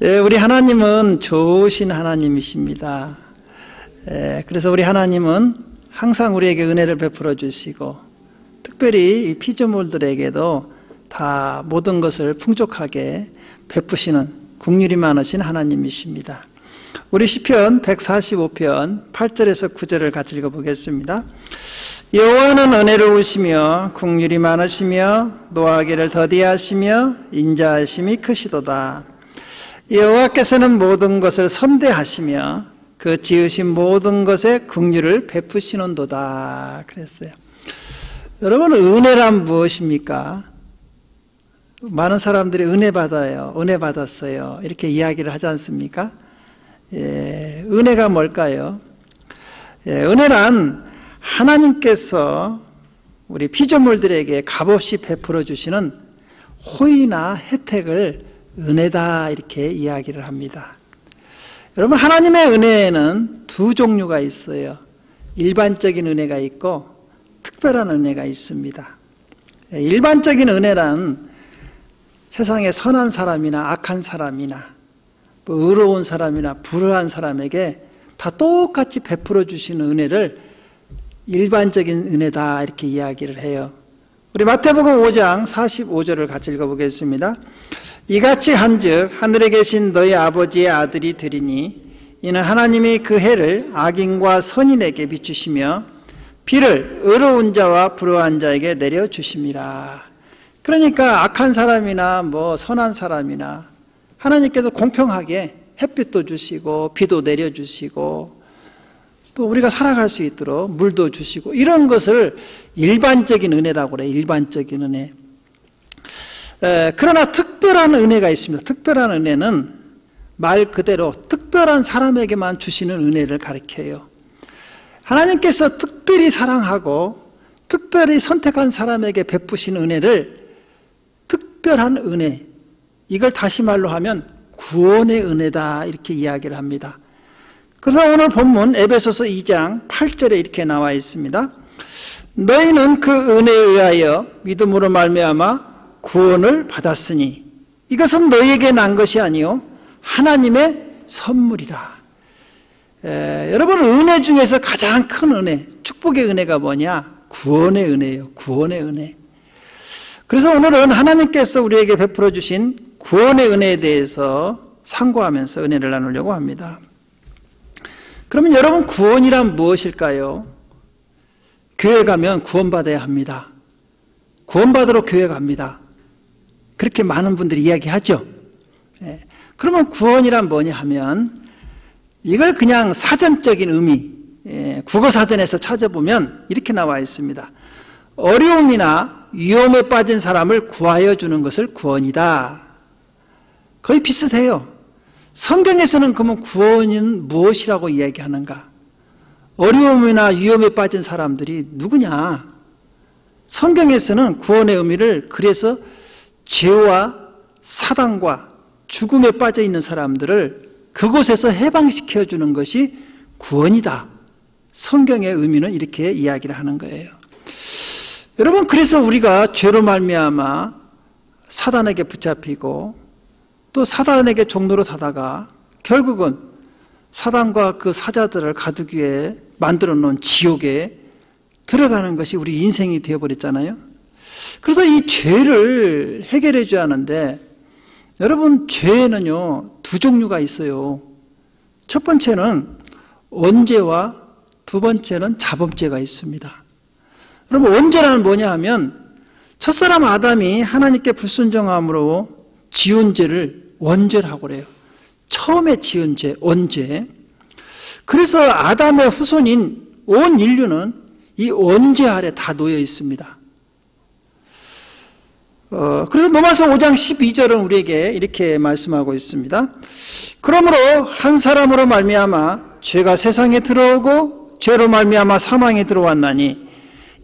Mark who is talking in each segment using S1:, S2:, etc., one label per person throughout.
S1: 우리 하나님은 좋으신 하나님이십니다. 그래서 우리 하나님은 항상 우리에게 은혜를 베풀어 주시고, 특별히 피조물들에게도 다 모든 것을 풍족하게 베푸시는 긍휼이 많으신 하나님이십니다. 우리 시편 145편 8절에서 9절을 같이 읽어보겠습니다. 여호와는 은혜로우시며 긍휼이 많으시며 노하기를 더디하시며 인자하심이 크시도다. 여호와께서는 모든 것을 선대하시며 그 지으신 모든 것에 긍휼을 베푸시는도다. 그랬어요. 여러분, 은혜란 무엇입니까? 많은 사람들이 은혜 받아요, 은혜 받았어요, 이렇게 이야기를 하지 않습니까? 은혜가 뭘까요? 은혜란 하나님께서 우리 피조물들에게 값없이 베풀어 주시는 호의나 혜택을 은혜다, 이렇게 이야기를 합니다. 여러분, 하나님의 은혜에는 두 종류가 있어요. 일반적인 은혜가 있고 특별한 은혜가 있습니다. 일반적인 은혜란 세상에 선한 사람이나 악한 사람이나 의로운 사람이나 불의한 사람에게 다 똑같이 베풀어 주시는 은혜를 일반적인 은혜다, 이렇게 이야기를 해요. 우리 마태복음 5장 45절을 같이 읽어보겠습니다. 이같이 한즉 하늘에 계신 너희 아버지의 아들이 되리니 이는 하나님이 그 해를 악인과 선인에게 비추시며 비를 의로운 자와 불의한 자에게 내려주심이라. 그러니까 악한 사람이나 선한 사람이나 하나님께서 공평하게 햇빛도 주시고 비도 내려주시고 또 우리가 살아갈 수 있도록 물도 주시고, 이런 것을 일반적인 은혜라고 그래요. 일반적인 은혜. 그러나 특별한 은혜가 있습니다. 특별한 은혜는 말 그대로 특별한 사람에게만 주시는 은혜를 가리켜요. 하나님께서 특별히 사랑하고 특별히 선택한 사람에게 베푸시는 은혜를 특별한 은혜, 이걸 다시 말로 하면 구원의 은혜다, 이렇게 이야기를 합니다. 그래서 오늘 본문 에베소서 2장 8절에 이렇게 나와 있습니다. 너희는 그 은혜에 의하여 믿음으로 말미암아 구원을 받았으니 이것은 너희에게 난 것이 아니요 하나님의 선물이라. 여러분, 은혜 중에서 가장 큰 은혜, 축복의 은혜가 뭐냐? 구원의 은혜예요. 구원의 은혜. 그래서 오늘은 하나님께서 우리에게 베풀어 주신 구원의 은혜에 대해서 상고하면서 은혜를 나누려고 합니다. 그러면 여러분, 구원이란 무엇일까요? 교회 가면 구원받아야 합니다. 구원받으러 교회 갑니다. 그렇게 많은 분들이 이야기하죠. 그러면 구원이란 뭐냐 하면, 이걸 그냥 사전적인 의미, 국어사전에서 찾아보면 이렇게 나와 있습니다. 어려움이나 위험에 빠진 사람을 구하여 주는 것을 구원이다. 거의 비슷해요. 성경에서는 그러면 구원은 무엇이라고 이야기하는가? 어려움이나 위험에 빠진 사람들이 누구냐? 성경에서는 구원의 의미를 그래서 죄와 사단과 죽음에 빠져 있는 사람들을 그곳에서 해방시켜 주는 것이 구원이다. 성경의 의미는 이렇게 이야기를 하는 거예요. 여러분, 그래서 우리가 죄로 말미암아 사단에게 붙잡히고 또 사단에게 종로로 타다가 결국은 사단과 그 사자들을 가두기 위해 만들어 놓은 지옥에 들어가는 것이 우리 인생이 되어버렸잖아요. 그래서 이 죄를 해결해 줘야 하는데, 여러분, 죄에는요 두 종류가 있어요. 첫 번째는 언죄와 두 번째는 자범죄가 있습니다. 여러분, 언죄란 뭐냐 하면 첫사람 아담이 하나님께 불순종함으로 지은 죄를 원죄라고 그래요. 처음에 지은 죄, 원죄. 그래서 아담의 후손인 온 인류는 이 원죄 아래 다 놓여 있습니다. 그래서 로마서 5장 12절은 우리에게 이렇게 말씀하고 있습니다. 그러므로 한 사람으로 말미암아 죄가 세상에 들어오고 죄로 말미암아 사망에 들어왔나니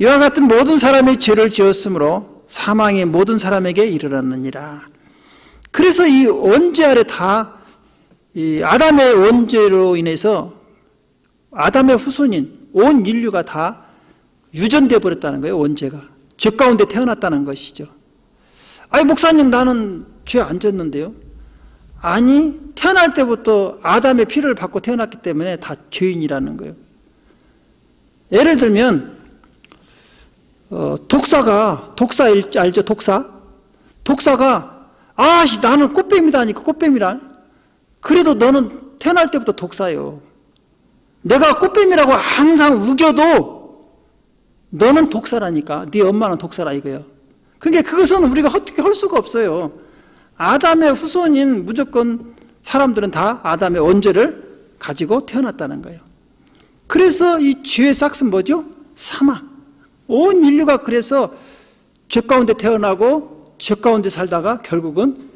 S1: 이와 같은 모든 사람이 죄를 지었으므로 사망이 모든 사람에게 이르렀느니라. 그래서 이 원죄 아래 다 이 아담의 원죄로 인해서 아담의 후손인 온 인류가 다 유전되어 버렸다는 거예요. 원죄가 죄 가운데 태어났다는 것이죠. 아니, 목사님, 나는 죄 안 졌는데요. 아니, 태어날 때부터 아담의 피를 받고 태어났기 때문에 다 죄인이라는 거예요. 예를 들면 독사 알죠? 독사가 나는 꽃뱀이다 하니까 꽃뱀이라. 그래도 너는 태어날 때부터 독사예요. 내가 꽃뱀이라고 항상 우겨도 너는 독사라니까. 네 엄마는 독사라 이거예요. 그러니까 그것은 우리가 어떻게 할 수가 없어요. 아담의 후손인 무조건 사람들은 다 아담의 원죄를 가지고 태어났다는 거예요. 그래서 이 죄의 싹은 뭐죠? 사망. 온 인류가 그래서 죄 가운데 태어나고 죄 가운데 살다가 결국은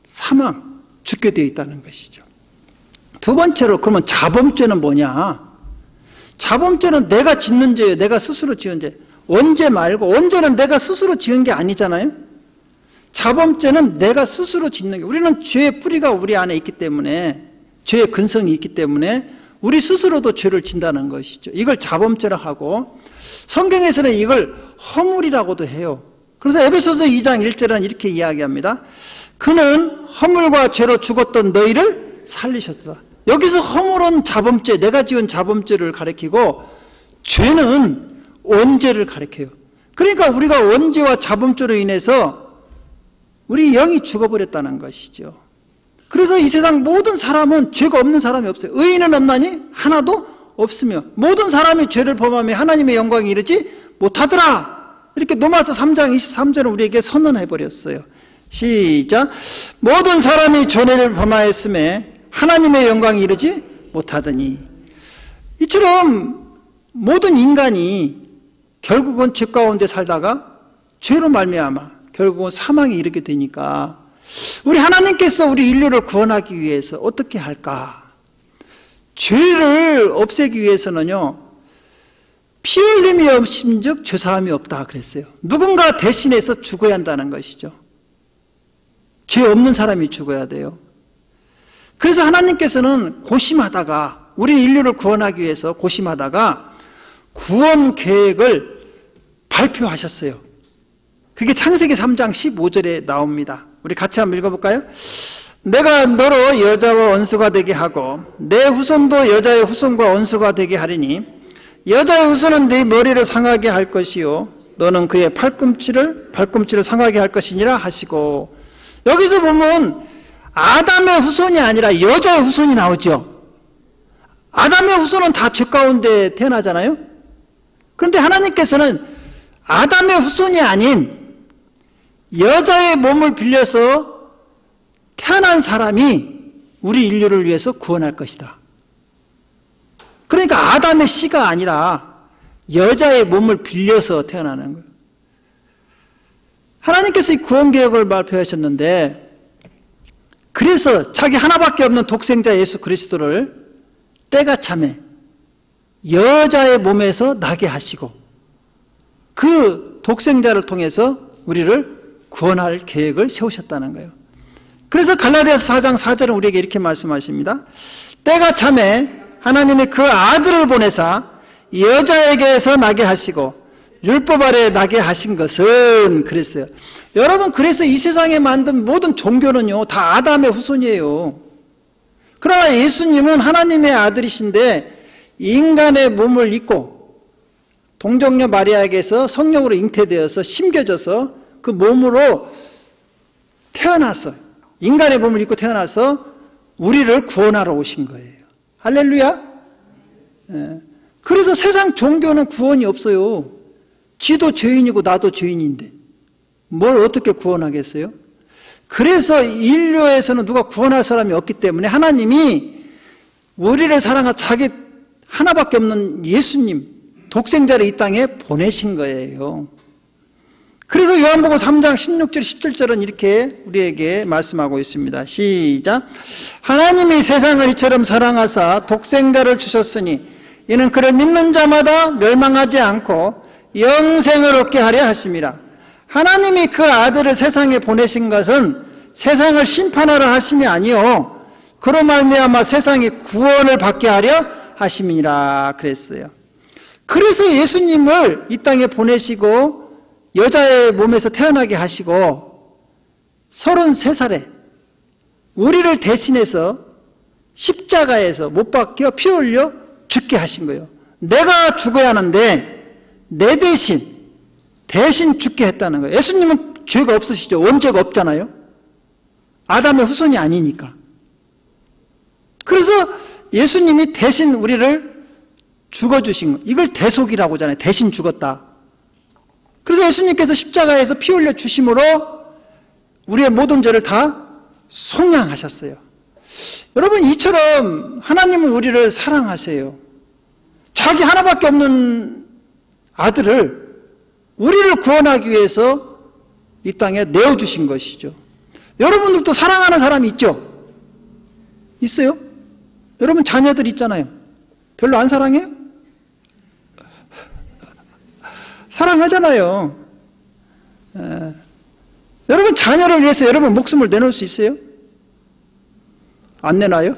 S1: 사망, 죽게 되어 있다는 것이죠. 두 번째로 그러면 자범죄는 뭐냐? 자범죄는 내가 짓는 죄예요. 내가 스스로 지은 죄. 원죄 말고, 원죄는 내가 스스로 지은 게 아니잖아요. 자범죄는 내가 스스로 짓는 게, 우리는 죄의 뿌리가 우리 안에 있기 때문에, 죄의 근성이 있기 때문에 우리 스스로도 죄를 진다는 것이죠. 이걸 자범죄라 하고, 성경에서는 이걸 허물이라고도 해요. 그래서 에베소서 2장 1절은 이렇게 이야기합니다. 그는 허물과 죄로 죽었던 너희를 살리셨다. 여기서 허물은 자범죄, 내가 지은 자범죄를 가리키고, 죄는 원죄를 가리켜요. 그러니까 우리가 원죄와 자범죄로 인해서 우리 영이 죽어버렸다는 것이죠. 그래서 이 세상 모든 사람은 죄가 없는 사람이 없어요. 의인은 없나니? 하나도 없으며 모든 사람이 죄를 범하며 하나님의 영광에 이르지 못하더라. 이렇게 로마서 3장 23절을 우리에게 선언해버렸어요. 시작. 모든 사람이 죄를 범하였음에 하나님의 영광에 이르지 못하더니. 이처럼 모든 인간이 결국은 죄 가운데 살다가 죄로 말미암아 결국은 사망에 이르게 되니까 우리 하나님께서 우리 인류를 구원하기 위해서 어떻게 할까? 죄를 없애기 위해서는요, 피 흘림이 없음즉 죄사함이 없다 그랬어요. 누군가 대신해서 죽어야 한다는 것이죠. 죄 없는 사람이 죽어야 돼요. 그래서 하나님께서는 고심하다가 우리 인류를 구원하기 위해서 고심하다가 구원 계획을 발표하셨어요. 그게 창세기 3장 15절에 나옵니다. 우리 같이 한번 읽어볼까요? 내가 너로 여자와 원수가 되게 하고 내 후손도 여자의 후손과 원수가 되게 하리니 여자의 후손은 네 머리를 상하게 할 것이요 너는 그의 발꿈치를 상하게 할 것이니라 하시고. 여기서 보면 아담의 후손이 아니라 여자의 후손이 나오죠. 아담의 후손은 다 죄 가운데 태어나잖아요. 그런데 하나님께서는 아담의 후손이 아닌 여자의 몸을 빌려서 태어난 사람이 우리 인류를 위해서 구원할 것이다. 그러니까 아담의 씨가 아니라 여자의 몸을 빌려서 태어나는 거예요. 하나님께서 이 구원 계획을 발표하셨는데, 그래서 자기 하나밖에 없는 독생자 예수 그리스도를 때가 참에 여자의 몸에서 나게 하시고 그 독생자를 통해서 우리를 구원할 계획을 세우셨다는 거예요. 그래서 갈라디아서 4장 4절은 우리에게 이렇게 말씀하십니다. 때가 참에 하나님이 그 아들을 보내사 여자에게서 나게 하시고 율법 아래 나게 하신 것은 그랬어요. 여러분, 그래서 이 세상에 만든 모든 종교는요 다 아담의 후손이에요. 그러나 예수님은 하나님의 아들이신데 인간의 몸을 입고 동정녀 마리아에게서 성령으로 잉태되어서 심겨져서 그 몸으로 태어나서 인간의 몸을 입고 태어나서 우리를 구원하러 오신 거예요. 할렐루야. 그래서 세상 종교는 구원이 없어요. 지도 죄인이고 나도 죄인인데 뭘 어떻게 구원하겠어요? 그래서 인류에서는 누가 구원할 사람이 없기 때문에 하나님이 우리를 사랑한 자기 하나밖에 없는 예수님 독생자를 이 땅에 보내신 거예요. 그래서 요한복음 3장 16절 17절은 이렇게 우리에게 말씀하고 있습니다. 시작. 하나님이 세상을 이처럼 사랑하사 독생자를 주셨으니 이는 그를 믿는 자마다 멸망하지 않고 영생을 얻게 하려 하심이라. 하나님이 그 아들을 세상에 보내신 것은 세상을 심판하려 하심이 아니요 그로 말미암아 세상이 구원을 받게 하려 하심이니라 그랬어요. 그래서 예수님을 이 땅에 보내시고 여자의 몸에서 태어나게 하시고 33살에 우리를 대신해서 십자가에서 못 박혀 피 흘려 죽게 하신 거예요. 내가 죽어야 하는데 내 대신 죽게 했다는 거예요. 예수님은 죄가 없으시죠. 원죄가 없잖아요. 아담의 후손이 아니니까. 그래서 예수님이 대신 우리를 죽어주신 거. 이걸 대속이라고 하잖아요. 대신 죽었다. 그래서 예수님께서 십자가에서 피 흘려 주심으로 우리의 모든 죄를 다 속량하셨어요. 여러분, 이처럼 하나님은 우리를 사랑하세요. 자기 하나밖에 없는 아들을 우리를 구원하기 위해서 이 땅에 내어주신 것이죠. 여러분들도 사랑하는 사람이 있죠? 있어요? 여러분 자녀들 있잖아요. 별로 안 사랑해요? 사랑하잖아요. 여러분 자녀를 위해서 여러분 목숨을 내놓을 수 있어요? 안 내놔요?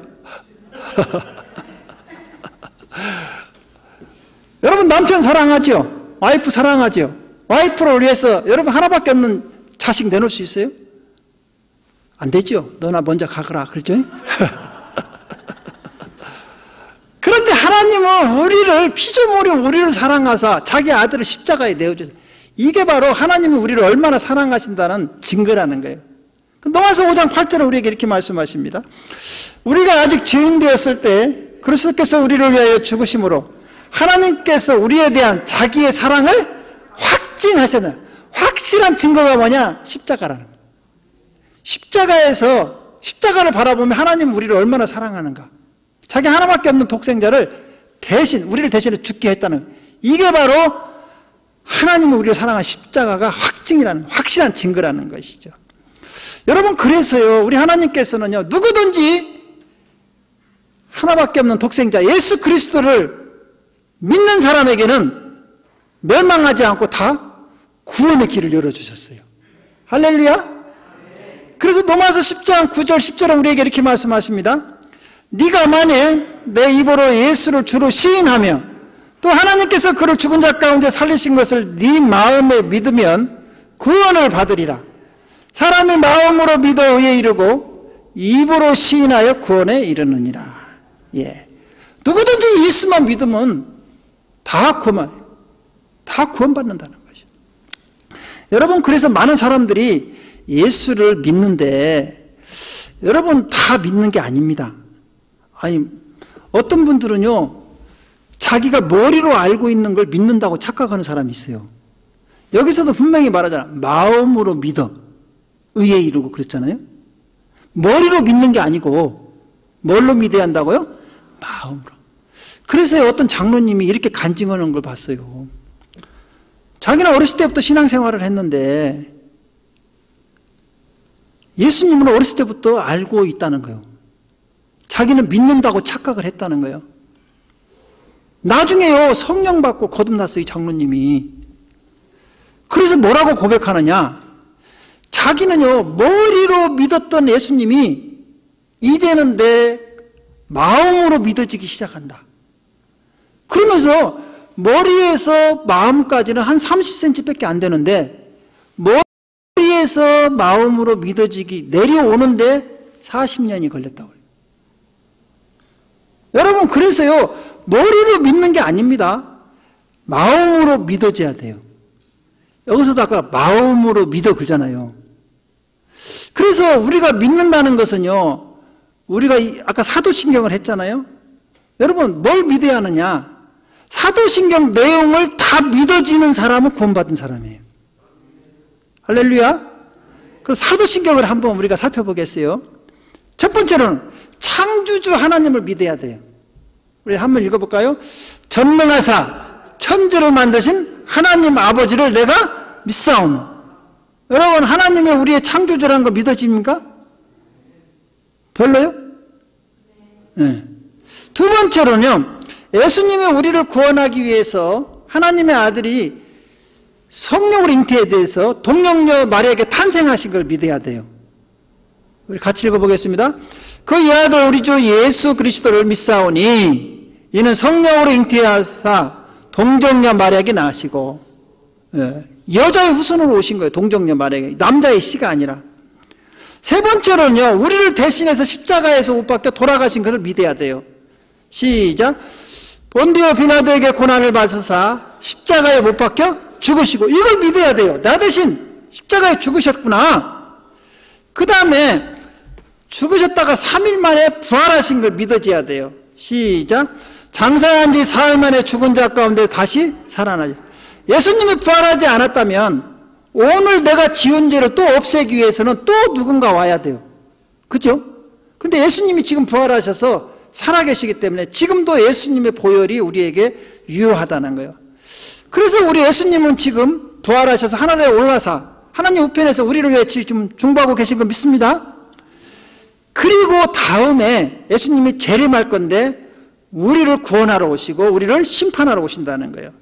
S1: 여러분 남편 사랑하죠? 와이프 사랑하죠? 와이프를 위해서 여러분 하나밖에 없는 자식 내놓을 수 있어요? 안 되죠? 너나 먼저 가거라 그렇죠? 그런데 하나님은 우리를 피조물이 우리를 사랑하사 자기 아들을 십자가에 내어주세요. 이게 바로 하나님은 우리를 얼마나 사랑하신다는 증거라는 거예요. 로마서 5장 8절에 우리에게 이렇게 말씀하십니다. 우리가 아직 죄인 되었을 때 그리스도께서 우리를 위하여 죽으심으로 하나님께서 우리에 대한 자기의 사랑을 확증하셨나요? 확실한 증거가 뭐냐? 십자가라는 거예요. 십자가를 바라보면 하나님은 우리를 얼마나 사랑하는가. 자기 하나밖에 없는 독생자를 우리를 대신해 죽게 했다는 거예요. 이게 바로 하나님은 우리를 사랑한 십자가가 확실한 증거라는 것이죠. 여러분, 그래서요, 우리 하나님께서는요, 누구든지 하나밖에 없는 독생자 예수 그리스도를 믿는 사람에게는 멸망하지 않고 다 구원의 길을 열어주셨어요. 할렐루야. 그래서 로마서 10장 9절 10절은 우리에게 이렇게 말씀하십니다. 네가 만일 내 입으로 예수를 주로 시인하며 또 하나님께서 그를 죽은 자 가운데 살리신 것을 네 마음에 믿으면 구원을 받으리라. 사람이 마음으로 믿어 의에 이르고 입으로 시인하여 구원에 이르느니라. 예. 누구든지 예수만 믿으면 다 구원받는다는 것이죠. 여러분, 그래서 많은 사람들이 예수를 믿는데 여러분 다 믿는 게 아닙니다. 아니, 어떤 분들은요, 자기가 머리로 알고 있는 걸 믿는다고 착각하는 사람이 있어요. 여기서도 분명히 말하잖아. 마음으로 믿어 의에 이르고 그랬잖아요. 머리로 믿는 게 아니고 뭘로 믿어야 한다고요? 마음으로. 그래서 어떤 장로님이 이렇게 간증하는 걸 봤어요. 자기는 어렸을 때부터 신앙생활을 했는데 예수님은 어렸을 때부터 알고 있다는 거예요. 자기는 믿는다고 착각을 했다는 거예요. 나중에요, 성령 받고 거듭났어요, 이 장로님이. 그래서 뭐라고 고백하느냐? 자기는요, 머리로 믿었던 예수님이 이제는 내 마음으로 믿어지기 시작한다. 그러면서 머리에서 마음까지는 한 30cm 밖에 안 되는데 머리에서 마음으로 믿어지기 내려오는데 40년이 걸렸다고 해요. 여러분, 그래서요, 머리로 믿는 게 아닙니다. 마음으로 믿어져야 돼요. 여기서도 아까 마음으로 믿어 그러잖아요. 그래서 우리가 믿는다는 것은요, 우리가 아까 사도신경을 했잖아요. 여러분, 뭘 믿어야 하느냐? 사도신경 내용을 다 믿어지는 사람은 구원받은 사람이에요. 할렐루야. 그럼 사도신경을 한번 우리가 살펴보겠어요. 첫 번째로는 창조주 하나님을 믿어야 돼요. 우리 한번 읽어볼까요? 전능하사 천지를 만드신 하나님 아버지를 내가 믿사오노. 여러분, 하나님이 우리의 창조주라는 거 믿어집니까? 별로요? 네. 두 번째로는요, 예수님이 우리를 구원하기 위해서 하나님의 아들이 성령으로 잉태에 대해서 동정녀 마리아에게 탄생하신 걸 믿어야 돼요. 우리 같이 읽어보겠습니다. 그 이하도 우리 주 예수 그리스도를 믿사오니 이는 성령으로 잉태하사 동정녀 마리아에게 낳으시고, 여자의 후손으로 오신 거예요. 동정녀 마리아에게. 남자의 씨가 아니라. 세 번째로는요, 우리를 대신해서 십자가에서 못 박혀 돌아가신 것을 믿어야 돼요. 시작. 본디오 빌라도에게 고난을 받으사 십자가에 못 박혀 죽으시고, 이걸 믿어야 돼요. 나 대신 십자가에 죽으셨구나. 그 다음에 죽으셨다가 3일 만에 부활하신 걸 믿어져야 돼요. 시작. 장사한 지 사흘 만에 죽은 자 가운데 다시 살아나죠. 예수님이 부활하지 않았다면 오늘 내가 지은 죄를 또 없애기 위해서는 또 누군가 와야 돼요. 그죠? 근데 예수님이 지금 부활하셔서 살아계시기 때문에 지금도 예수님의 보혈이 우리에게 유효하다는 거예요. 그래서 우리 예수님은 지금 부활하셔서 하늘에 올라서 하나님 우편에서 우리를 위해 지금 중보하고 계신 걸 믿습니다. 그리고 다음에 예수님이 재림할 건데 우리를 구원하러 오시고 우리를 심판하러 오신다는 거예요.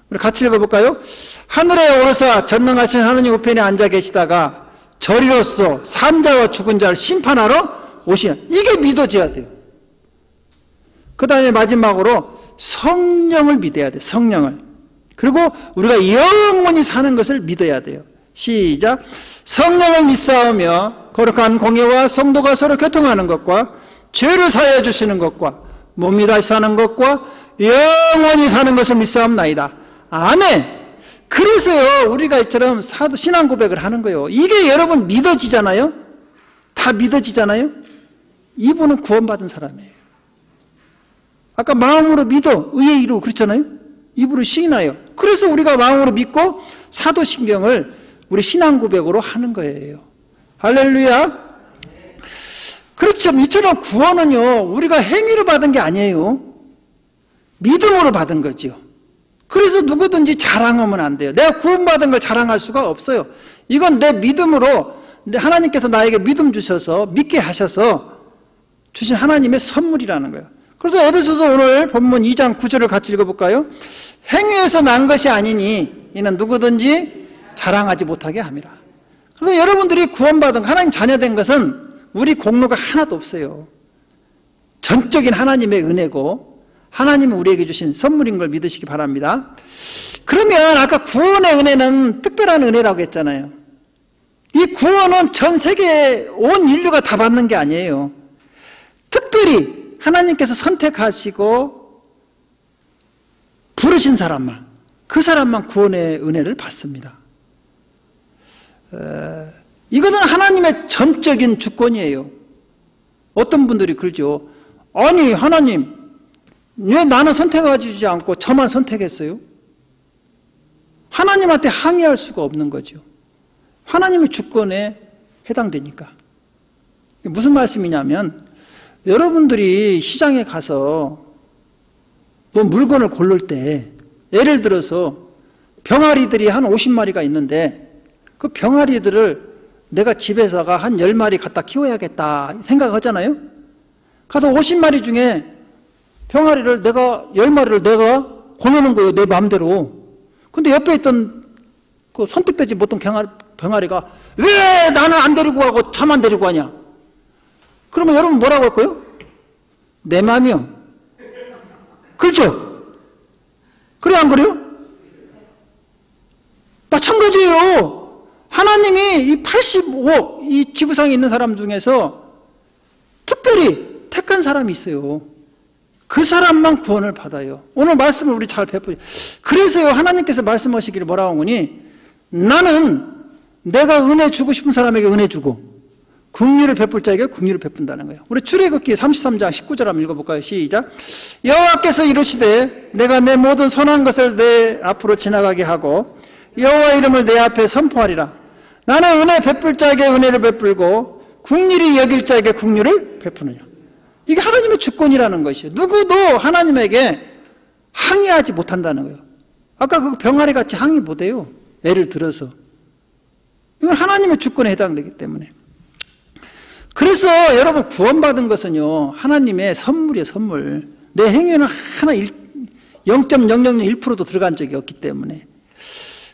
S1: 우리 같이 읽어볼까요? 하늘에 오르사 전능하신 하나님 우편에 앉아 계시다가 저리로서 산자와 죽은 자를 심판하러 오시는, 이게 믿어져야 돼요. 그 다음에 마지막으로 성령을 믿어야 돼요. 성령을. 그리고 우리가 영원히 사는 것을 믿어야 돼요. 시작. 성령을 믿사오며 거룩한 공예와 성도가 서로 교통하는 것과 죄를 사하여 주시는 것과 몸이 다시 사는 것과 영원히 사는 것을 믿사옵나이다. 아멘. 그래서요, 우리가 이처럼 사도 신앙 고백을 하는 거예요. 이게 여러분 믿어지잖아요? 다 믿어지잖아요? 이분은 구원받은 사람이에요. 아까 마음으로 믿어 의에 이루고 그렇잖아요? 입으로 시인하여. 그래서 우리가 마음으로 믿고 사도신경을 우리 신앙 고백으로 하는 거예요. 할렐루야. 그렇죠. 이처럼 구원은요, 우리가 행위로 받은 게 아니에요. 믿음으로 받은 거죠. 그래서 누구든지 자랑하면 안 돼요. 내가 구원받은 걸 자랑할 수가 없어요. 이건 내 믿음으로, 하나님께서 나에게 믿음 주셔서 믿게 하셔서 주신 하나님의 선물이라는 거예요. 그래서 에베소서 오늘 본문 2장 9절을 같이 읽어볼까요? 행위에서 난 것이 아니니 이는 누구든지 자랑하지 못하게 함이라. 그래서 여러분들이 구원받은 하나님 자녀된 것은 우리 공로가 하나도 없어요. 전적인 하나님의 은혜고 하나님은 우리에게 주신 선물인 걸 믿으시기 바랍니다. 그러면 아까 구원의 은혜는 특별한 은혜라고 했잖아요. 이 구원은 전 세계 온 인류가 다 받는 게 아니에요. 특별히 하나님께서 선택하시고 부르신 사람만, 그 사람만 구원의 은혜를 받습니다. 이것은 하나님의 전적인 주권이에요. 어떤 분들이 그러죠. 아니 하나님, 왜 나는 선택해 주지 않고 저만 선택했어요? 하나님한테 항의할 수가 없는 거죠. 하나님의 주권에 해당되니까. 무슨 말씀이냐면, 여러분들이 시장에 가서 뭐 물건을 고를 때 예를 들어서 병아리들이 한 50마리가 있는데 그 병아리들을 내가 집에서가 한 10마리 갖다 키워야겠다 생각하잖아요. 가서 50마리 중에 병아리를 내가 10마리를 내가 고르는 거예요. 내 마음대로. 근데 옆에 있던 그 선택되지 못한 병아리가 왜 나는 안 데리고 가고 저만 데리고 가냐? 그러면 여러분 뭐라고 할까요? 내 마음이요. 그렇죠? 그래 안 그래요? 마찬가지예요. 하나님이 이 85억 이 지구상에 있는 사람 중에서 특별히 택한 사람이 있어요. 그 사람만 구원을 받아요. 오늘 말씀을 우리 잘 베푸죠. 그래서요, 하나님께서 말씀하시기를 뭐라고 하니, 나는 내가 은혜 주고 싶은 사람에게 은혜 주고 긍휼을 베풀 자에게 긍휼을 베푼다는 거예요. 우리 출애굽기 33장 19절 한번 읽어볼까요? 시작. 여호와께서 이르시되 내가 내 모든 선한 것을 내 앞으로 지나가게 하고 여호와 이름을 내 앞에 선포하리라. 나는 은혜 베풀 자에게 은혜를 베풀고 긍휼히 여길 자에게 긍휼을 베푸느냐. 이게 하나님의 주권이라는 것이에요. 누구도 하나님에게 항의하지 못한다는 거예요. 아까 그 병아리 같이 항의 못해요. 예를 들어서. 이건 하나님의 주권에 해당되기 때문에. 그래서 여러분 구원받은 것은요, 하나님의 선물이에요. 선물. 내 행위는 하나 0.001%도 들어간 적이 없기 때문에.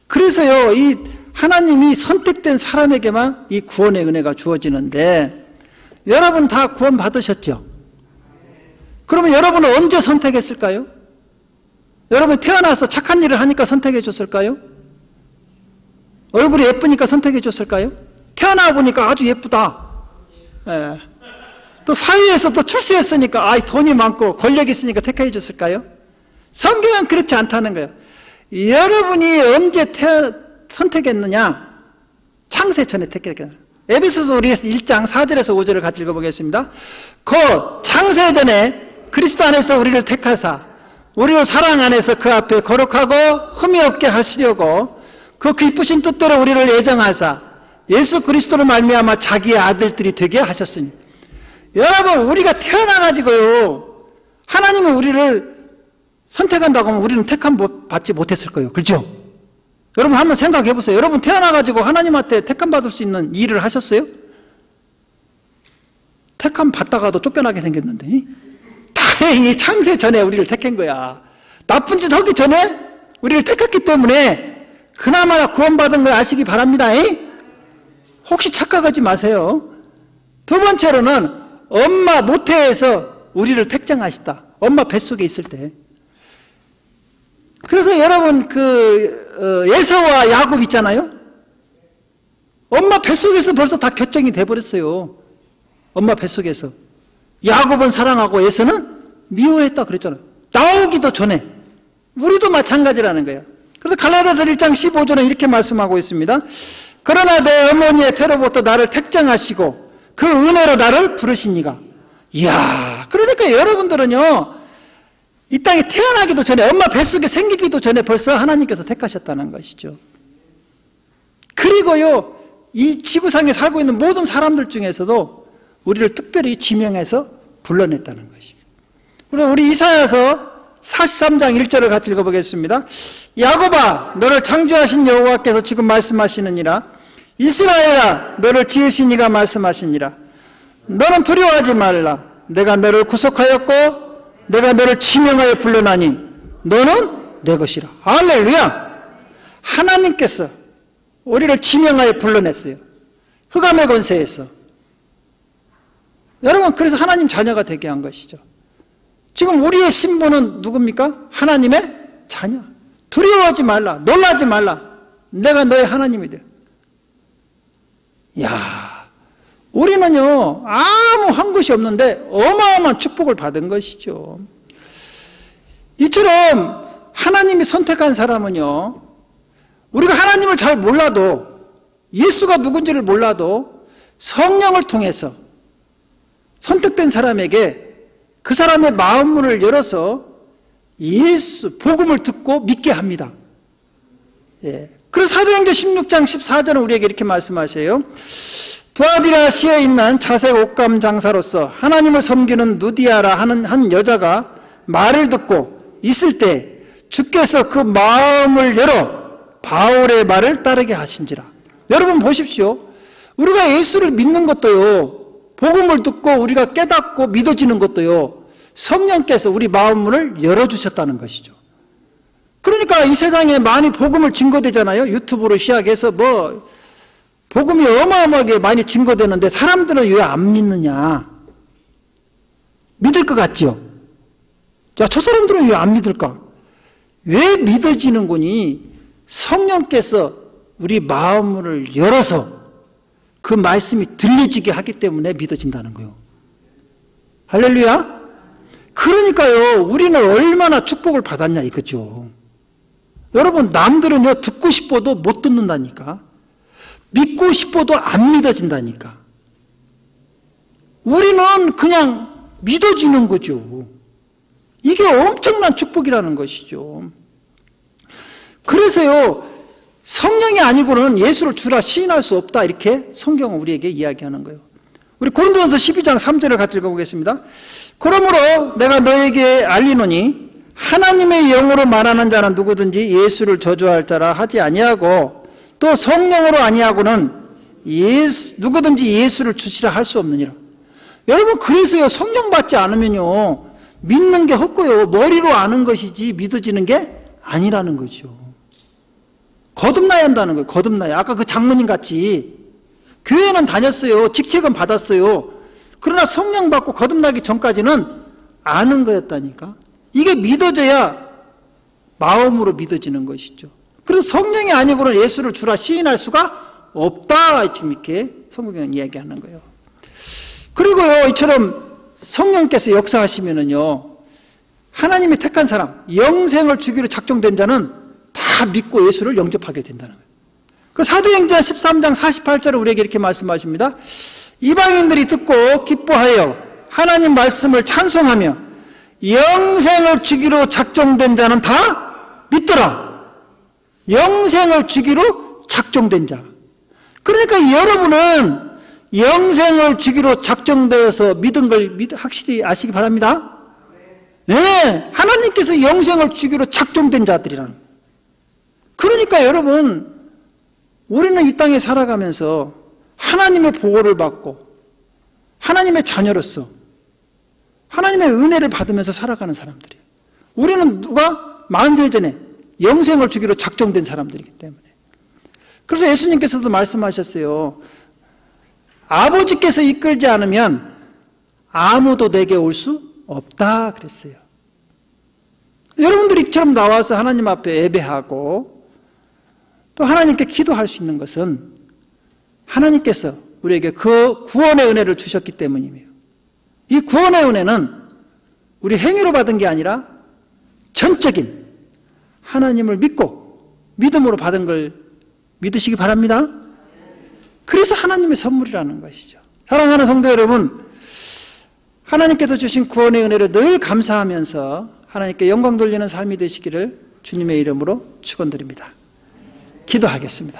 S1: 그래서요, 이 하나님이 선택된 사람에게만 이 구원의 은혜가 주어지는데, 여러분 다 구원 받으셨죠? 그러면 여러분은 언제 선택했을까요? 여러분 태어나서 착한 일을 하니까 선택해 줬을까요? 얼굴이 예쁘니까 선택해 줬을까요? 태어나 보니까 아주 예쁘다. 예. 또 사회에서 또 출세했으니까 돈이 많고 권력이 있으니까 택해 줬을까요? 성경은 그렇지 않다는 거예요. 여러분이 언제 선택했느냐? 창세 전에 택했느냐? 에베소서 우리 1장 4절에서 5절을 같이 읽어보겠습니다. 곧 창세 전에 그리스도 안에서 우리를 택하사 우리로 사랑 안에서 그 앞에 거룩하고 흠이 없게 하시려고 그 기쁘신 뜻대로 우리를 예정하사 예수 그리스도로 말미암아 자기의 아들들이 되게 하셨으니. 여러분, 우리가 태어나가지고요, 하나님은 우리를 선택한다고 하면 우리는 택함 받지 못했을 거예요. 그렇죠? 여러분 한번 생각해 보세요. 여러분 태어나가지고 하나님한테 택함 받을 수 있는 일을 하셨어요? 택함 받다가도 쫓겨나게 생겼는데. 다행히 창세 전에 우리를 택한 거야. 나쁜 짓 하기 전에 우리를 택했기 때문에 그나마 구원받은 걸 아시기 바랍니다. 혹시 착각하지 마세요. 두 번째로는 엄마 모태에서 우리를 택정하셨다. 엄마 뱃속에 있을 때. 그래서 여러분 에서와 야곱 있잖아요. 엄마 뱃속에서 벌써 다 결정이 돼버렸어요. 엄마 뱃속에서. 야곱은 사랑하고 에서는 미워했다 그랬잖아요. 나오기도 전에. 우리도 마찬가지라는 거예요. 그래서 갈라디아서 1장 15절은 이렇게 말씀하고 있습니다. 그러나 내 어머니의 태로부터 나를 택정하시고 그 은혜로 나를 부르시니가. 이야, 그러니까 여러분들은요, 이 땅에 태어나기도 전에, 엄마 뱃속에 생기기도 전에 벌써 하나님께서 택하셨다는 것이죠. 그리고요, 이 지구상에 살고 있는 모든 사람들 중에서도 우리를 특별히 지명해서 불러냈다는 것이죠. 그리고 우리 이사야서 43장 1절을 같이 읽어보겠습니다. 야곱아, 너를 창조하신 여호와께서 지금 말씀하시느니라. 이스라엘아, 너를 지으신 이가 말씀하시니라. 너는 두려워하지 말라. 내가 너를 구속하였고 내가 너를 지명하여 불러나니 너는 내 것이라. 할렐루야. 하나님께서 우리를 지명하여 불러냈어요. 흑암의 권세에서. 여러분, 그래서 하나님 자녀가 되게 한 것이죠. 지금 우리의 신분은 누굽니까? 하나님의 자녀. 두려워하지 말라. 놀라지 말라. 내가 너의 하나님이 돼. 야, 우리는요, 아무 한 것이 없는데 어마어마한 축복을 받은 것이죠. 이처럼 하나님이 선택한 사람은요, 우리가 하나님을 잘 몰라도, 예수가 누군지를 몰라도 성령을 통해서 선택된 사람에게 그 사람의 마음문을 열어서 예수, 복음을 듣고 믿게 합니다. 예. 그래서 사도행전 16장 14절은 우리에게 이렇게 말씀하세요. 두아디라시에 있는 자색 옷감 장사로서 하나님을 섬기는 누디아라 하는 한 여자가 말을 듣고 있을 때 주께서 그 마음을 열어 바울의 말을 따르게 하신지라. 여러분 보십시오. 우리가 예수를 믿는 것도요, 복음을 듣고 우리가 깨닫고 믿어지는 것도요, 성령께서 우리 마음문을 열어주셨다는 것이죠. 그러니까 이 세상에 많이 복음을 증거되잖아요. 유튜브로 시작해서 복음이 어마어마하게 많이 증거되는데 사람들은 왜 안 믿느냐? 믿을 것 같지요? 자, 저 사람들은 왜 안 믿을까? 왜 믿어지는 거니? 성령께서 우리 마음을 열어서 그 말씀이 들려지게 하기 때문에 믿어진다는 거예요. 할렐루야? 그러니까요, 우리는 얼마나 축복을 받았냐 이거죠. 여러분, 남들은요, 듣고 싶어도 못 듣는다니까. 믿고 싶어도 안 믿어진다니까. 우리는 그냥 믿어지는 거죠. 이게 엄청난 축복이라는 것이죠. 그래서요, 성령이 아니고는 예수를 주라 시인할 수 없다, 이렇게 성경은 우리에게 이야기하는 거예요. 우리 고린도전서 12장 3절을 같이 읽어보겠습니다. 그러므로 내가 너에게 알리노니 하나님의 영으로 말하는 자는 누구든지 예수를 저주할 자라 하지 아니하고 또 성령으로 아니하고는 누구든지 예수를 주시라 할 수 없느니라. 여러분, 그래서요, 성령 받지 않으면요, 믿는 게 헛고요, 머리로 아는 것이지 믿어지는 게 아니라는 거죠. 거듭나야 한다는 거예요. 거듭나야. 아까 그 장모님 같이 교회는 다녔어요. 직책은 받았어요. 그러나 성령 받고 거듭나기 전까지는 아는 거였다니까. 이게 믿어져야 마음으로 믿어지는 것이죠. 그래서 성령이 아니고는 예수를 주라 시인할 수가 없다, 지금 이렇게 성경은 이야기하는 거예요. 그리고요, 이처럼 성령께서 역사하시면은요, 하나님이 택한 사람, 영생을 주기로 작정된 자는 다 믿고 예수를 영접하게 된다는 거예요. 그 사도행전 13장 48절에 우리에게 이렇게 말씀하십니다. 이방인들이 듣고 기뻐하여 하나님 말씀을 찬송하며 영생을 주기로 작정된 자는 다 믿더라. 영생을 주기로 작정된 자. 그러니까 여러분은 영생을 주기로 작정되어서 믿은 걸 확실히 아시기 바랍니다. 네, 하나님께서 영생을 주기로 작정된 자들이라는. 그러니까 여러분, 우리는 이 땅에 살아가면서 하나님의 보호를 받고 하나님의 자녀로서 하나님의 은혜를 받으면서 살아가는 사람들이에요. 우리는 누가 만세 전에 영생을 주기로 작정된 사람들이기 때문에. 그래서 예수님께서도 말씀하셨어요. 아버지께서 이끌지 않으면 아무도 내게 올 수 없다 그랬어요. 여러분들이 이처럼 나와서 하나님 앞에 예배하고 또 하나님께 기도할 수 있는 것은 하나님께서 우리에게 그 구원의 은혜를 주셨기 때문이에요. 이 구원의 은혜는 우리 행위로 받은 게 아니라 전적인 하나님을 믿고 믿음으로 받은 걸 믿으시기 바랍니다. 그래서 하나님의 선물이라는 것이죠. 사랑하는 성도 여러분, 하나님께서 주신 구원의 은혜를 늘 감사하면서 하나님께 영광 돌리는 삶이 되시기를 주님의 이름으로 축원드립니다. 기도하겠습니다.